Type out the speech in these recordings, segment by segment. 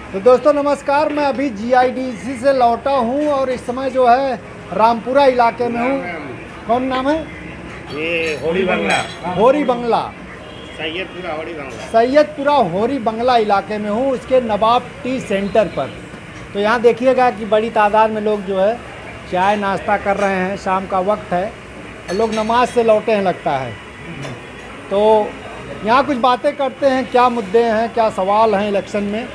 तो दोस्तों नमस्कार, मैं अभी जीआईडीसी से लौटा हूँ और इस समय जो है रामपुरा इलाके में हूँ। कौन नाम है? ये होरी बंगला, होरी बंगला, सैयदपुरा होरी बंगला। सैयदपुरा होरी बंगला इलाके में हूँ, उसके नवाब टी सेंटर पर। तो यहाँ देखिएगा कि बड़ी तादाद में लोग जो है चाय नाश्ता कर रहे हैं। शाम का वक्त है और लोग नमाज से लौटे हैं लगता है। तो यहाँ कुछ बातें करते हैं, क्या मुद्दे हैं, क्या सवाल हैं इलेक्शन में।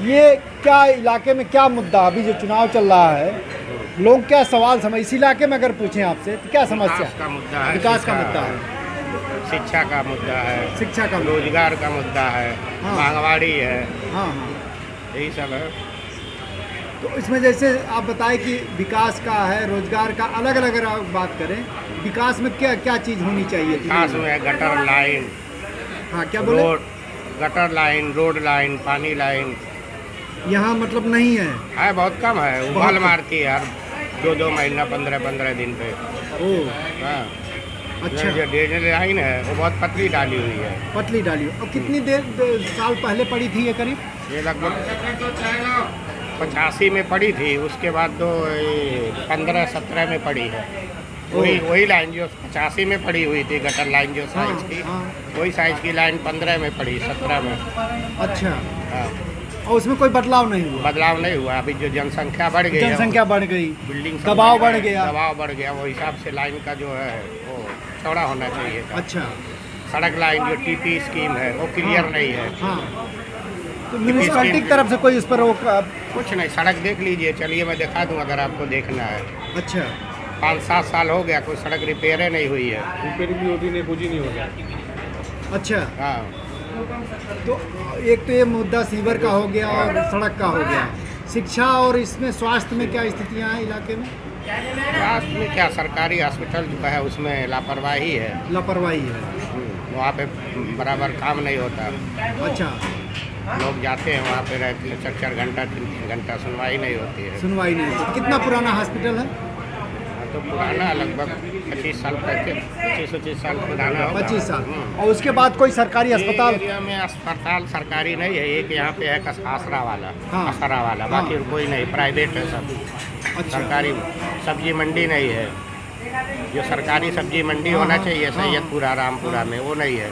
ये क्या इलाके में क्या मुद्दा, अभी जो चुनाव चल रहा है, लोग क्या सवाल समझ, इस इलाके में अगर पूछें आपसे तो क्या समस्या? विकास का मुद्दा है, विकास का मुद्दा है, शिक्षा का मुद्दा है, शिक्षा का मुद्दा, रोजगार का मुद्दा है, हाँ। महंगाई है, हाँ हाँ। यही सब है। तो इसमें जैसे आप बताएं कि विकास का है, रोजगार का, अलग अलग अगर आप बात करें, विकास में क्या क्या चीज़ होनी चाहिए? विकास में गटर लाइन, हाँ क्या बोले? Road, gutter line, road line, पानी लाइन यहाँ मतलब नहीं है, बहुत कम है। उबाल मारती है हर 2-2 महीना, 15-15 दिन पे। ओ हाँ, अच्छा। जो ड्रेनेज लाइन है वो बहुत पतली डाली हुई है। पतली डाली और कितनी साल पहले पड़ी थी ये करीब? ये लगभग 85 में पड़ी थी, उसके बाद तो 15-17 में पड़ी है। वही लाइन जो 85 में पड़ी हुई थी, गटर लाइन जो साइज की, वही साइज की लाइन 15 में पड़ी, 17 में। अच्छा। हाँ, और उसमें कोई बदलाव नहीं हुआ? बदलाव नहीं हुआ। अभी जो जनसंख्या बढ़ गई, जनसंख्या बढ़ गई, बिल्डिंग दबाव बढ़ गया, दबाव बढ़ गया, वो हिसाब से लाइन का जो है वो चौड़ा होना चाहिए था। अच्छा। सड़क लाइन जो टीपी स्कीम है वो क्लियर नहीं है। हाँ, तो म्यूनिसिपैलिटी की तरफ से कोई इस पर रोक? कुछ नहीं, सड़क देख लीजिए, चलिए मैं दिखा दूँ अगर आपको देखना है। अच्छा। 5-7 साल हो गया, कोई सड़क रिपेयर नहीं हुई है। रिपेयर भी होती नहीं, कुछ ही नहीं होता। अच्छा। हाँ, तो एक तो ये मुद्दा सीवर का हो गया और सड़क का हो गया। शिक्षा और इसमें स्वास्थ्य में क्या स्थितियाँ हैं इलाके में? स्वास्थ्य में क्या, सरकारी हॉस्पिटल जो है उसमें लापरवाही है। लापरवाही है। वहाँ पे बराबर काम नहीं होता। अच्छा। लोग जाते हैं वहाँ पे, रहते हैं 4-4 घंटा, 3-3 घंटा, सुनवाई नहीं होती है। सुनवाई नहीं होती। कितना पुराना हॉस्पिटल है? तो पुराना लगभग 25 साल पहले, 25 साल पुराना होगा। 25 साल। और उसके बाद कोई सरकारी अस्पताल? एरिया में अस्पताल सरकारी नहीं है। एक यहाँ पे है आसरा वाला, हाँ। आसरा वाला, बाकी कोई नहीं, प्राइवेट है सब। अच्छा। सरकारी सब्जी मंडी नहीं है। जो सरकारी सब्जी मंडी होना चाहिए सैयदपुरा रामपुरा में, वो नहीं है।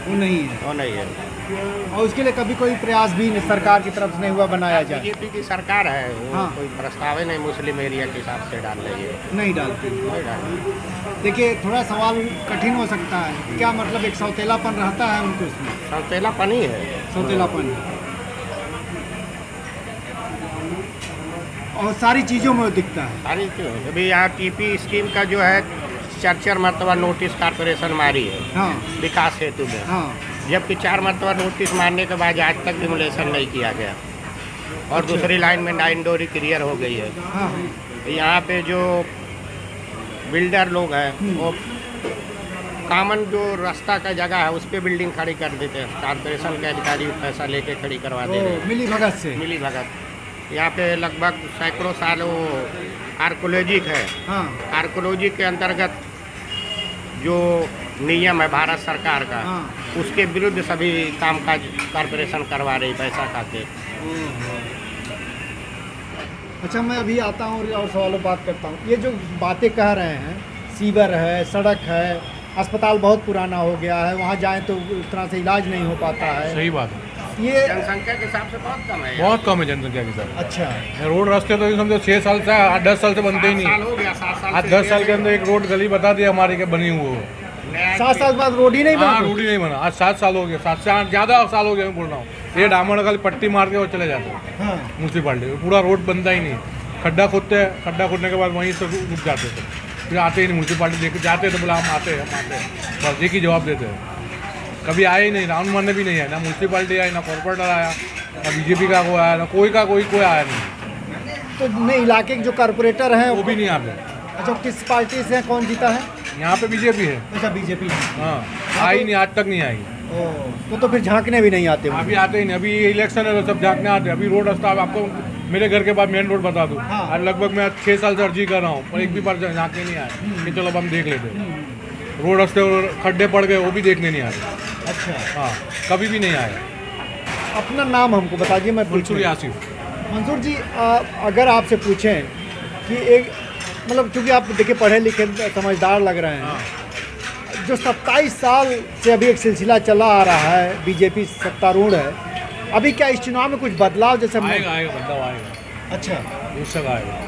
वो नहीं है। वो नहीं है। और उसके लिए कभी कोई प्रयास भी सरकार की तरफ से नहीं हुआ बनाया जाए? बीजेपी की सरकार है, वो हाँ। कोई प्रस्ताव ही नहीं मुस्लिम एरिया के हिसाब से डाल रही है। नहीं डालती। नहीं डाल रही है। देखिए थोड़ा सवाल कठिन हो सकता है, क्या मतलब एक सौतेलापन रहता है उनको इसमें? सौतेलापन ही है। सौतेलापन। और सारी चीज़ों में वो दिखता है। सारी क्यों, अभी यहाँ टीपी स्कीम का जो है 4 मरतबा नोटिस कॉर्पोरेशन मारी है। हाँ विकास हेतु में। हाँ। जबकि 4 मरतबा नोटिस मारने के बाद आज तक डिमोलेशन नहीं किया गया। और अच्छा। दूसरी लाइन में 9 डोरी क्लियर हो गई है। हाँ। यहाँ पे जो बिल्डर लोग हैं वो कॉमन जो रास्ता का जगह है उस पर बिल्डिंग खड़ी कर देते हैं। कॉर्पोरेशन के अधिकारी पैसा लेके खड़ी करवा दे रहे हैं, मिली भगत से। मिली भगत। यहाँ पे लगभग सैकड़ों साल वो आर्कोलॉजिक है। हाँ आर्कोलॉजिक के अंतर्गत जो नियम है भारत सरकार का, हाँ। उसके विरुद्ध सभी कामकाज कॉर्पोरेशन करवा रही, पैसा खाते। अच्छा, मैं अभी आता हूँ और सवालों बात करता हूँ। ये जो बातें कह रहे हैं, सीवर है, सड़क है, अस्पताल बहुत पुराना हो गया है, वहाँ जाएं तो उस तरह से इलाज नहीं हो पाता है। सही बात है। ये जनसंख्या के हिसाब से बहुत कम है। बहुत कम है जनसंख्या के साथ। अच्छा। रोड रास्ते तो समझो 6 साल से 8-10 साल से बनते ही 7 साल नहीं। हो गया, 7 साल आज 10 साल के अंदर एक रोड गली बता दी हमारी के बनी हुई हो। 7 साल बाद रोड ही नहीं हाँ, बना। रोड ही नहीं बना। आज 7 साल हो गए, 7 से 8 ज़्यादा साल हो गए मैं बोल रहा हूँ। ये डामर खाली पट्टी मार के और चले जाते हैं हाँ। म्यूनसिपाल्टी में। पूरा रोड बनता ही नहीं। खड्डा खोदते हैं, खड्डा खोदने के बाद वहीं से रुक जाते थे, फिर आते ही नहीं। म्यूनसिपाल्टी देख जाते तो बोला हम आते हैं, बस एक ही जवाब देते हैं। कभी आए ही नहीं, राउंड मारने भी नहीं आए, ना म्यूनसिपाल्टी आई, ना कॉर्पोरेटर आया, ना बीजेपी का कोई आया, ना कोई आया नहीं। तो नहीं, इलाके के जो कॉर्पोरेटर हैं वो भी नहीं आते। अच्छा, किस पार्टी से हैं, कौन जीता है? यहाँ पे बीजेपी है। अच्छा, बीजेपी। हाँ, आई नहीं, आज तक नहीं आई। तो फिर झांकने भी नहीं आते वो। अभी आते ही नहीं। अभी इलेक्शन है तो सब झांकने आते हैं। अभी रोड रास्ता आपको मेरे घर के बाद मेन रोड बता दूँ। हाँ। आज लगभग मैं 6 साल से अर्जी कर रहा हूँ, पर एक भी बार झांकने नहीं आया कि चलो अब हम देख लेते हैं। रोड रास्ते और खड्डे पड़ गए, वो भी देखने नहीं आए। अच्छा। हाँ, कभी भी नहीं आया। अपना नाम हमको बता दीजिए, मैं मंसूर पूछूं। यासिफ। मंसूर जी, अगर आपसे पूछें कि एक मतलब चूँकि आप देखिए पढ़े लिखे समझदार लग रहे हैं, जो 27 साल से अभी एक सिलसिला चला आ रहा है, बीजेपी सत्तारूढ़ है, अभी क्या इस चुनाव में कुछ बदलाव जैसे आएगा बदलाव आएगा। अच्छा, बेशक आएगा,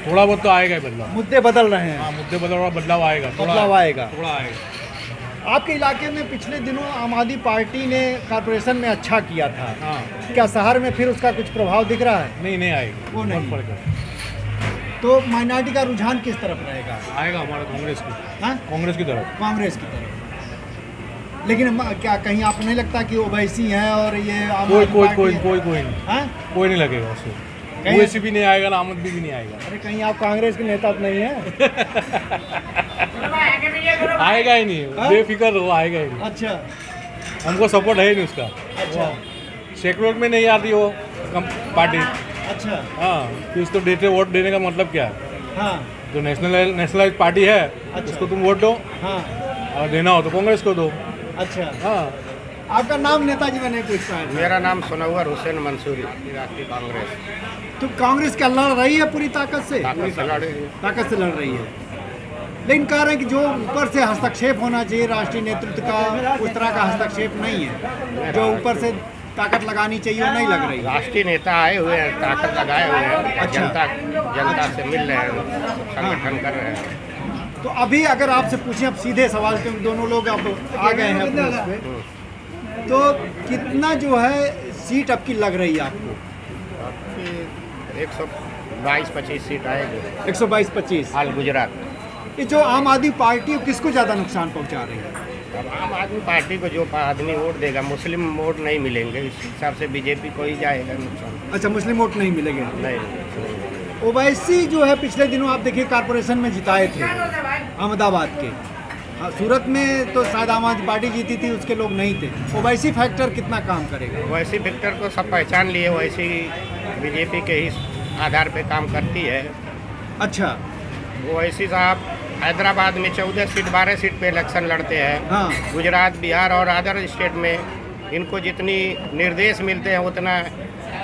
थोड़ा बहुत तो आएगा ही बदलाव। मुद्दे बदल रहे हैं। हाँ, मुद्दे बदलाव आएगा, बदलाव आएगा। थोड़ा आएगा। आपके इलाके में पिछले दिनों आम आदमी पार्टी ने कॉरपोरेशन में अच्छा किया था, हाँ, क्या शहर में फिर उसका कुछ प्रभाव दिख रहा है? नहीं आएगा, वो नहीं। बहुत फर्क है। तो माइनॉरिटी का रुझान किस तरफ रहेगा? आएगा हमारा कांग्रेस की, हाँ, कांग्रेस की तरफ। कांग्रेस की तरफ। लेकिन क्या कहीं आपको नहीं लगता कि ओवैसी हैं और ये आम कोई आदमी कोई पार्टी कोई है? कोई कोई नहीं, हाँ? कोई नहीं लगेगा उससे। कहीं- ओवैसी भी नहीं आएगा ना, आम आदमी भी नहीं आएगा। अरे कहीं आप कांग्रेस के नेता तो नहीं है? आएगा ही नहीं, हाँ? बेफिक्र रहो, आएगा ही नहीं। अच्छा हमको सपोर्ट है ही नहीं उसका। अच्छा सेक्रेट में नहीं आती वो पार्टी। अच्छा। हाँ, कि उसको देते वोट देने का मतलब क्या है? हाँ जो नेशनलाइज पार्टी है, अच्छा। उसको तुम वोट दो, हाँ। और देना हो तो कांग्रेस को दो। अच्छा, हाँ, आपका नाम नेताजी में नहीं पूछ पाया था। मेरा नाम सोनवर हुसैन मंसूरी, इराकी कांग्रेस। तो कांग्रेस क्या लड़ रही है पूरी ताकत से? ताकत से लड़े। ताकत से लड़ रही है, लेकिन कह रहे हैं कि जो ऊपर से हस्तक्षेप होना चाहिए राष्ट्रीय नेतृत्व का, उस तरह का हस्तक्षेप नहीं है। जो ऊपर से ताकत लगानी चाहिए वो नहीं लग रही। राष्ट्रीय नेता आए हुए हैं, ताकत लगाए हुए हैं, अच्छा। जनता से मिल रहे हैं, संगठन कर रहे हैं। तो अभी अगर आपसे पूछें, अब सीधे सवाल, क्योंकि दोनों लोग अब आ गए हैं अपने उस पे, तो कितना जो है सीट अब की लग रही है आपको? 122-25 सीट आएगी। 122-25। हाल गुजरात। ये जो आम आदमी पार्टी है, किसको ज़्यादा नुकसान पहुंचा रही है? अब आम आदमी पार्टी को जो आदमी वोट देगा, मुस्लिम वोट नहीं मिलेंगे, इस हिसाब से बीजेपी को ही जाएगा नुकसान। अच्छा, मुस्लिम वोट नहीं मिलेंगे। नहीं, ओवैसी जो है पिछले दिनों आप देखिए कॉरपोरेशन में जिताए थे अहमदाबाद के। हाँ, सूरत में तो शायद आम आदमी पार्टी जीती थी, उसके लोग नहीं थे। ओवैसी फैक्टर कितना काम करेगा? वैसी विक्टर को सब पहचान लिए, वैसी बीजेपी के ही आधार पे काम करती है। अच्छा। वैसी साहब हैदराबाद में 14 सीट 12 सीट पे इलेक्शन लड़ते हैं। हाँ। गुजरात, बिहार और अदर स्टेट में इनको जितनी निर्देश मिलते हैं उतना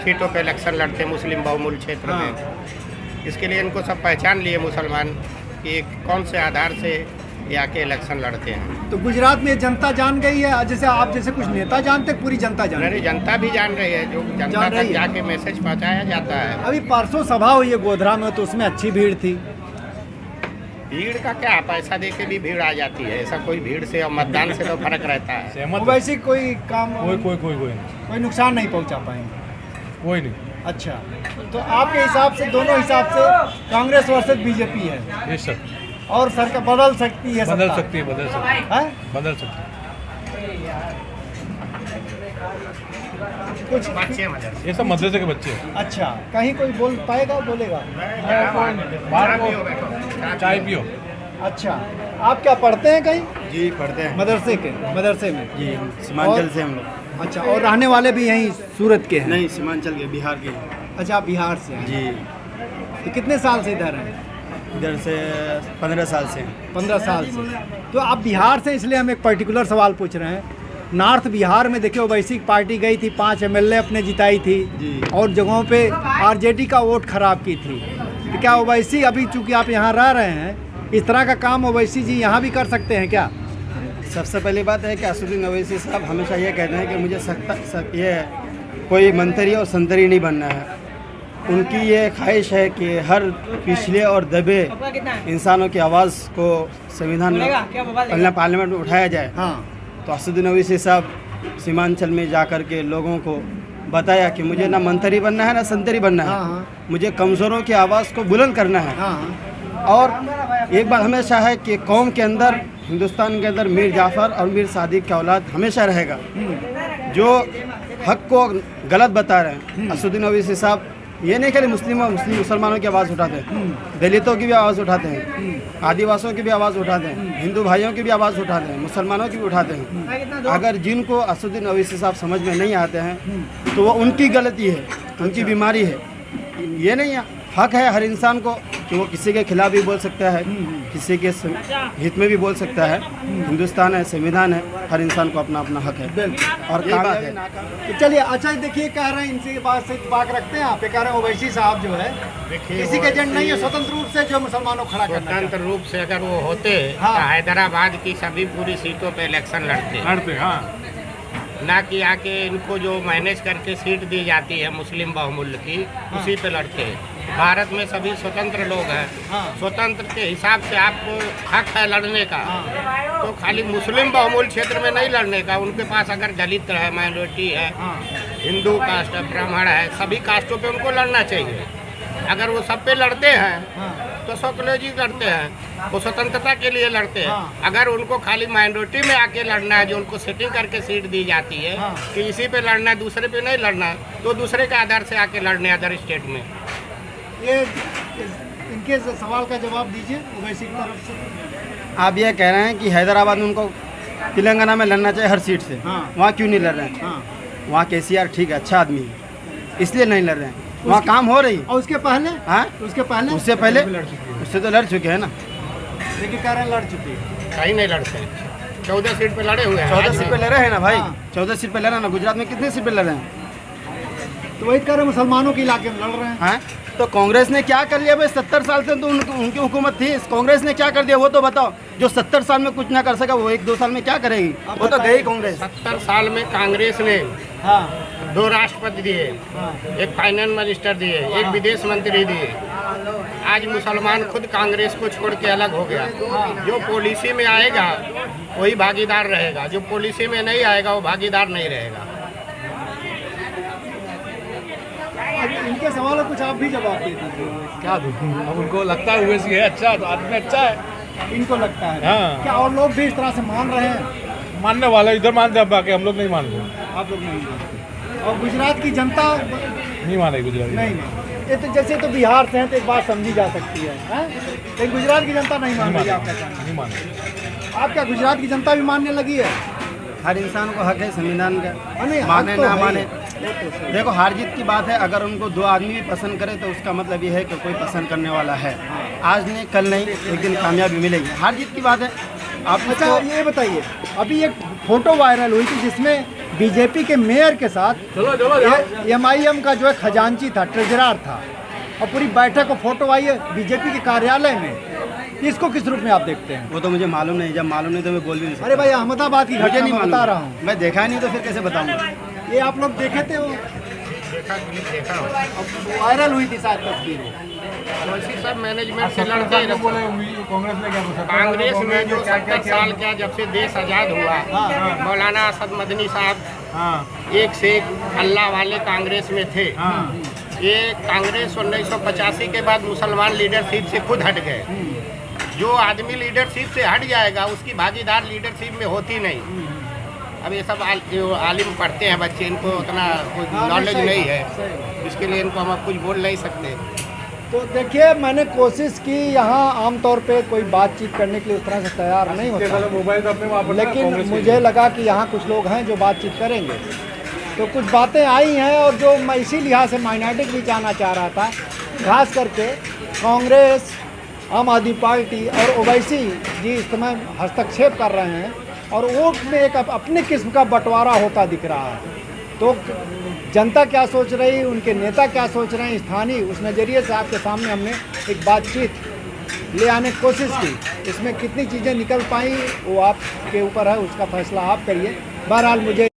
सीटों पे इलेक्शन लड़ते हैं मुस्लिम बहुमूल क्षेत्र हाँ। में। इसके लिए इनको सब पहचान लिए मुसलमान कि कौन से आधार से ये आके इलेक्शन लड़ते हैं। तो गुजरात में जनता जान गई है, जैसे आप जैसे कुछ नेता जानते, पूरी जनता जान नहीं, गई। जनता भी जान रही है, जो जनता जान रही तक है। जाके मैसेज पहुंचाया जाता है। अभी परसों सभा हुई है गोधरा में, तो उसमें अच्छी भीड़ थी। भीड़ का क्या, पैसा दे के भी भीड़ आ जाती है, ऐसा कोई भीड़ से और मतदान से तो फर्क रहता है। सहमत? वैसे कोई काम कोई नुकसान नहीं पहुंचा पाएंगे। कोई नहीं। अच्छा, तो आपके हिसाब से दोनों हिसाब से कांग्रेस वर्सेस बीजेपी है, बेशक और सरकार बदल सकती है? बदल सत्ता? सकती है, बदल सकती है, हैं? बदल सकती है। कुछ बच्चे मदरसे। ये सब मदरसे के बच्चे हैं। अच्छा, कहीं कोई बोल पाएगा, बोलेगा? बाहर चाय पियो। अच्छा, आप क्या पढ़ते हैं कहीं? जी पढ़ते हैं। मदरसे में? जी सीमांचल और- से हम लोग। अच्छा, और रहने वाले भी यहीं सूरत के हैं? नहीं, सीमांचल के, बिहार के। अच्छा, आप बिहार से हैं। जी, तो कितने साल से इधर हैं? इधर से 15 साल से हैं। 15 साल से। तो आप बिहार से, इसलिए हम एक पर्टिकुलर सवाल पूछ रहे हैं। नॉर्थ बिहार में देखिए ओवैसी पार्टी गई थी, 5 MLA अपने जिताई थी, जी। और जगहों पे आरजेडी का वोट खराब की थी। तो क्या ओवैसी, अभी चूंकि आप यहाँ रह रहे हैं, इस तरह का काम ओवैसी जी यहाँ भी कर सकते हैं क्या? सबसे पहली बात है कि असदुद्दीन ओवैसी साहब हमेशा ये कहते हैं कि मुझे ये कोई मंत्री और संतरी नहीं बनना है। उनकी ये ख्वाहिश है कि हर पिछले और दबे इंसानों की आवाज़ को संविधान में, पार्लियामेंट में उठाया जाए। हाँ। तो असदुद्दीन ओवैसी साहब सीमांचल में जा कर के लोगों को बताया कि मुझे ना मंत्री बनना है ना संतरी बनना है, हाँ, हाँ। मुझे कमज़ोरों की आवाज़ को बुलंद करना है। हाँ। और एक बात हमेशा है कि कौम के अंदर, हिंदुस्तान के अंदर मीर जाफ़र और मीर सादिक का औलाद हमेशा रहेगा, जो हक को गलत बता रहे हैं। असदुद्दीन ओवैसी साहब ये नहीं खाली मुसलमानों की आवाज़ उठाते हैं, दलितों की भी आवाज़ उठाते हैं, आदिवासियों की भी आवाज़ उठाते हैं, हिंदू भाइयों की भी आवाज़ उठाते हैं, मुसलमानों की भी उठाते हैं। अगर जिनको असदुद्दीन ओवैसी साहब समझ में नहीं आते हैं तो वो उनकी गलती है, उनकी बीमारी है। ये नहीं है, हक है हर इंसान को कि वो किसी के खिलाफ भी बोल सकता है, किसी के हित में भी बोल सकता है। हिंदुस्तान है, संविधान है, हर इंसान को अपना अपना हक है। और यही बात है। तो चलिए, अच्छा देखिए, कह रहे हैं इनसे बात से इत्तेफाक रखते हैं आप, कह रहे हैं ओवैसी साहब जो है देखिए किसी के एजेंट नहीं है, स्वतंत्र रूप से जो मुसलमानों को खड़ा करना चाहते स्वतंत्र रूप से अगर वो होते हाँ। तो हैदराबाद की सभी पूरी सीटों पे इलेक्शन लड़ते हाँ ना कि आके इनको जो मैनेज करके सीट दी जाती है मुस्लिम बहुमूल्य की, उसी पे लड़ते हैं। भारत में सभी स्वतंत्र लोग हैं, हाँ। स्वतंत्र के हिसाब से आपको हक है लड़ने का, तो खाली मुस्लिम बहुमूल्य क्षेत्र में नहीं लड़ने का। उनके पास अगर दलित है, माइनॉरिटी है, हिंदू कास्ट है, ब्राह्मण है, सभी कास्टों पे उनको लड़ना चाहिए। अगर वो सब पे लड़ते हैं तो सोशलॉजी लड़ते हैं, वो स्वतंत्रता के लिए लड़ते हैं। अगर उनको खाली माइनॉरिटी में आके लड़ना है, जो उनको सेटिंग करके सीट दी जाती है कि इसी पे लड़ना है, दूसरे पे नहीं लड़ना है, तो दूसरे के आधार से आके लड़ने अदर स्टेट में। ये इनके सवाल का जवाब दीजिए ओवैसी की तरफ से। आप ये कह रहे हैं कि हैदराबाद में उनको तेलंगाना में लड़ना चाहिए हर सीट से, हाँ। वहाँ क्यों नहीं लड़ रहे हैं? हाँ। वहाँ केसीआर ठीक है, अच्छा आदमी है, इसलिए नहीं लड़ रहे हैं। वहाँ काम हो रही। और उसके पहले? हाँ, उसके पहले? उससे पहले उससे तो लड़ चुके हैं ना। लेकिन कह रहे हैं लड़ चुकी है। कहीं नहीं लड़ते, 14 सीट पे लड़े हुए हैं। 14 सीट पे लड़ रहे हैं ना भाई, हाँ। 14 सीट पे लड़ रहे हैं ना। गुजरात में कितने सीट पे लड़ रहे हैं? तो वही कह रहे हैं मुसलमानों के इलाके में लड़ रहे हैं। हाँ, तो कांग्रेस ने क्या कर लिया भाई? 70 साल से तो उनकी हुकूमत थी। इस कांग्रेस ने क्या कर दिया वो तो बताओ। जो 70 साल में कुछ ना कर सका वो 1-2 साल में क्या करेगी? वो तो गई कांग्रेस। 70 साल में कांग्रेस ने हाँ। 2 राष्ट्रपति दिए, एक फाइनेंस मिनिस्टर दिए, एक विदेश मंत्री दिए। आज मुसलमान खुद कांग्रेस को छोड़ के अलग हो गया। जो पॉलिसी में आएगा वही भागीदार रहेगा, जो पॉलिसी में नहीं आएगा वो भागीदार नहीं रहेगा। इनके सवालों कुछ आप भी जवाब दे दीजिए। क्या दूँ? अब उनको लगता है ओवैसी है अच्छा, तो आदमी अच्छा है, इनको लगता है हाँ। क्या और लोग भी इस तरह से मान रहे हैं? मानने वाले इधर मानते हैं, बाकी हम लोग नहीं मानते, आप लोग नहीं मानते। और गुजरात की जनता नहीं माने गुजराती। नहीं, ये तो जैसे तो बिहार से हैं तो एक बात समझी जा सकती है, हैं? लेकिन गुजरात की जनता नहीं मान रही। आपका कहना नहीं माने। आप क्या गुजरात की जनता भी मानने लगी है? हर इंसान को हक है संविधान का, नहीं, माने हक तो ना है। माने। वो तो सही। देखो, हार जीत की बात है। अगर उनको 2 आदमी भी पसंद करे तो उसका मतलब ये है कि कोई पसंद करने वाला है। आज नहीं, कल नहीं, एक दिन कामयाबी मिलेगी। हार जीत की बात है। आप अच्छा, इसको ये बताइए, अभी एक फोटो वायरल हुई थी जिसमें बीजेपी के मेयर के साथ MIM का जो है खजांची था, ट्रेजरर था, और पूरी बैठक और फोटो आई है बीजेपी के कार्यालय में। इसको किस रूप में आप देखते हैं? वो तो मुझे मालूम नहीं। जब मालूम नहीं तो मैं बोल भी नहीं सकता। अरे भाई, अहमदाबाद की मुझे घटना नहीं मैं मालूम, बता रहा हूँ। मैं देखा नहीं तो फिर कैसे बताऊंगा? ये आप लोग देखे थे, वो देखा हो। अब वायरल हुई थी शायद तस्वीर वो। तो इसी सब मैनेजमेंट से लड़ते ही रहते हैं। कांग्रेस ने क्या कांग्रेस में जो 70 साल का जब से देश आज़ाद हुआ, मौलाना असद मदनी साहब एक से एक अल्लाह वाले कांग्रेस में थे। ये कांग्रेस 1985 के बाद मुसलमान लीडरशिप से खुद हट गए। जो आदमी लीडरशिप से हट जाएगा उसकी भागीदार लीडरशिप में होती नहीं। अब ये सब आलिम पढ़ते हैं बच्चे, इनको उतना नॉलेज नहीं है, इसके लिए इनको हम कुछ बोल नहीं सकते। तो देखिए, मैंने कोशिश की यहाँ आमतौर पे कोई बातचीत करने के लिए उस तरह से तैयार नहीं होता, मोबाइल तो अपने वहाँ पर लेकिन मुझे लगा कि यहाँ कुछ लोग हैं जो बातचीत करेंगे। तो कुछ बातें आई हैं, और जो मैं इसी लिहाज से माइनॉरिटी भी जानना चाह रहा था, खास करके कांग्रेस, आम आदमी पार्टी और ओवैसी जी इस समय हस्तक्षेप कर रहे हैं, और वोट में एक अपनी किस्म का बंटवारा होता दिख रहा है। तो जनता क्या सोच रही है, उनके नेता क्या सोच रहे हैं स्थानीय, उस नज़रिए से आपके सामने हमने एक बातचीत ले आने की कोशिश की। इसमें कितनी चीज़ें निकल पाई वो आपके ऊपर है, उसका फैसला आप करिए। बहरहाल मुझे